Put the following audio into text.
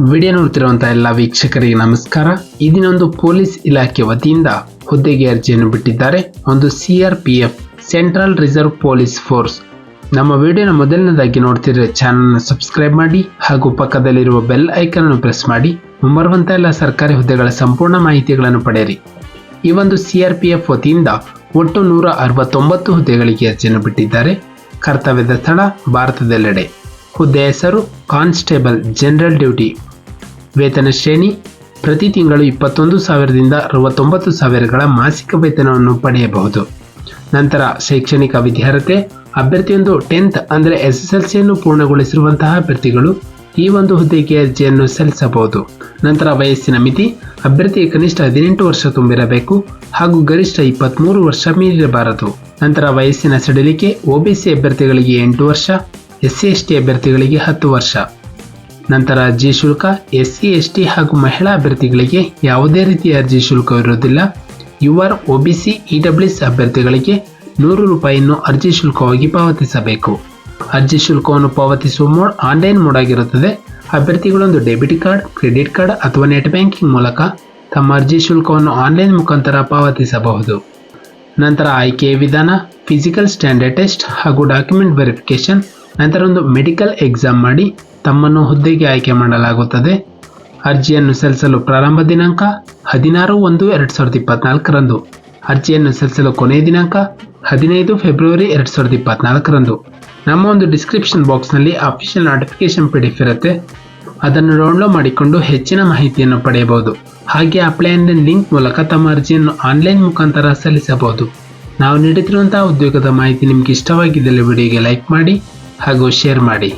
Video ನೋಡ್ತಿರುವಂಥ ಎಲ್ಲ ವೀಕ್ಷಕರಿಗೆ ನಮಸ್ಕಾರ. ಈ ದಿನ ಒಂದು ಪೊಲೀಸ್ ಇಲಾಖೆ ವತಿಯಿಂದ ಹುದ್ದೆಗೆ ಅರ್ಜಿಯನ್ನು ಬಿಟ್ಟಿದ್ದಾರೆ. ಒಂದು CRPF central reserve police force. ನಮ್ಮ ವಿಡಿಯೋನ ಮೊದಲನೇದಾಗಿ ನೋಡ್ತಿದ್ರೆ ಚಾನಲ್ನ ಸಬ್ಸ್ಕ್ರೈಬ್ ಮಾಡಿ ಹಾಗೂ ಪಕ್ಕದಲ್ಲಿರುವ ಬೆಲ್ ಐಕನ್ ಅನ್ನು ಪ್ರೆಸ್ ಮಾಡಿ ಮುಂಬರುವಂಥ ಎಲ್ಲ ಸರ್ಕಾರಿ ಹುದ್ದೆಗಳ ಸಂಪೂರ್ಣ ಮಾಹಿತಿಗಳನ್ನು ಪಡೆಯಿರಿ. ಈ ಒಂದು CRPF ವತಿಯಿಂದ ಒಟ್ಟು 169 ಹುದ್ದೆಗಳಿಗೆ ಅರ್ಜಿಯನ್ನು ಬಿಟ್ಟಿದ್ದಾರೆ. ಕರ್ತವ್ಯದ ಸ್ಥಳ ಭಾರತದೆಲ್ಲೆಡೆ. ಹುದ್ದೆ ಹೆಸರು ಕಾನ್ಸ್ಟೇಬಲ್ ಜನರಲ್ ಡ್ಯೂಟಿ. ವೇತನ ಶ್ರೇಣಿ ಪ್ರತಿ ತಿಂಗಳು 21,000ದಿಂದ 69,000ಗಳ ಮಾಸಿಕ ವೇತನವನ್ನು ಪಡೆಯಬಹುದು. ನಂತರ ಶೈಕ್ಷಣಿಕ ವಿದ್ಯಾರ್ಹತೆ ಅಭ್ಯರ್ಥಿಯೊಂದು 10th ಅಂದರೆ SSLCಯನ್ನು ಪೂರ್ಣಗೊಳಿಸಿರುವಂತಹ ಅಭ್ಯರ್ಥಿಗಳು ಈ ಒಂದು ಹುದ್ದೆಗೆ ಅರ್ಜಿಯನ್ನು ಸಲ್ಲಿಸಬಹುದು. ನಂತರ ವಯಸ್ಸಿನ ಮಿತಿ ಅಭ್ಯರ್ಥಿಗೆ ಕನಿಷ್ಠ 18 ವರ್ಷ ತುಂಬಿರಬೇಕು ಹಾಗೂ ಗರಿಷ್ಠ 23 ವರ್ಷ ಮೀರಿರಬಾರದು. ನಂತರ ವಯಸ್ಸಿನ ಸಡಿಲಿಕೆ OBC ಅಭ್ಯರ್ಥಿಗಳಿಗೆ 8 ವರ್ಷ, SC/ST ಅಭ್ಯರ್ಥಿಗಳಿಗೆ 10 ವರ್ಷ. ನಂತರ ಅರ್ಜಿ ಶುಲ್ಕ SC/ST ಹಾಗೂ ಮಹಿಳಾ ಅಭ್ಯರ್ಥಿಗಳಿಗೆ ಯಾವುದೇ ರೀತಿಯ ಅರ್ಜಿ ಶುಲ್ಕವಿರುವುದಿಲ್ಲ. UR OBC EWS ಅಭ್ಯರ್ಥಿಗಳಿಗೆ 100 ರೂಪಾಯಿಯನ್ನು ಅರ್ಜಿ ಶುಲ್ಕವಾಗಿ ಪಾವತಿಸಬೇಕು. ಅರ್ಜಿ ಶುಲ್ಕವನ್ನು ಪಾವತಿಸುವ ಮೋಡ್ ಆನ್ಲೈನ್ ಮೋಡ್ ಆಗಿರುತ್ತದೆ. ಅಭ್ಯರ್ಥಿಗಳೊಂದು ಡೆಬಿಟ್ ಕಾರ್ಡ್, ಕ್ರೆಡಿಟ್ ಕಾರ್ಡ್ ಅಥವಾ ನೆಟ್ ಬ್ಯಾಂಕಿಂಗ್ ಮೂಲಕ ತಮ್ಮ ಅರ್ಜಿ ಶುಲ್ಕವನ್ನು ಆನ್ಲೈನ್ ಮುಖಾಂತರ ಪಾವತಿಸಬಹುದು. ನಂತರ ಆಯ್ಕೆಯ ವಿಧಾನ ಫಿಸಿಕಲ್ ಸ್ಟ್ಯಾಂಡರ್ಡ್ ಟೆಸ್ಟ್ ಹಾಗೂ ಡಾಕ್ಯುಮೆಂಟ್ ವೆರಿಫಿಕೇಶನ್. ನಂತರ ಒಂದು ಮೆಡಿಕಲ್ ಎಕ್ಸಾಮ್ ಮಾಡಿ ತಮ್ಮನ್ನು ಹುದ್ದೆಗೆ ಆಯ್ಕೆ ಮಾಡಲಾಗುತ್ತದೆ. ಅರ್ಜಿಯನ್ನು ಸಲ್ಲಿಸಲು ಪ್ರಾರಂಭ ದಿನಾಂಕ 16/1/2024ರಂದು. ಅರ್ಜಿಯನ್ನು ಸಲ್ಲಿಸಲು ಕೊನೆಯ ದಿನಾಂಕ 15 ಫೆಬ್ರವರಿ 2024ರಂದು. ನಮ್ಮ ಒಂದು ಡಿಸ್ಕ್ರಿಪ್ಷನ್ ಬಾಕ್ಸ್ನಲ್ಲಿ ಅಫಿಷಿಯಲ್ ನೋಟಿಫಿಕೇಶನ್ PDF ಇರುತ್ತೆ. ಅದನ್ನು ಡೌನ್ಲೋಡ್ ಮಾಡಿಕೊಂಡು ಹೆಚ್ಚಿನ ಮಾಹಿತಿಯನ್ನು ಪಡೆಯಬಹುದು. ಹಾಗೆ ಅಪ್ಲೈ ಅಂಡ್ ಲಿಂಕ್ ಮೂಲಕ ತಮ್ಮ ಅರ್ಜಿಯನ್ನು ಆನ್ಲೈನ್ ಮುಖಾಂತರ ಸಲ್ಲಿಸಬಹುದು. ನಾವು ನೀಡುತ್ತಿರುವಂತಹ ಉದ್ಯೋಗದ ಮಾಹಿತಿ ನಿಮಗೆ ಇಷ್ಟವಾಗಿದ್ದಲ್ಲಿ ವಿಡಿಯೋಗೆ ಲೈಕ್ ಮಾಡಿ ಹಾಗೂ ಶೇರ್ ಮಾಡಿ.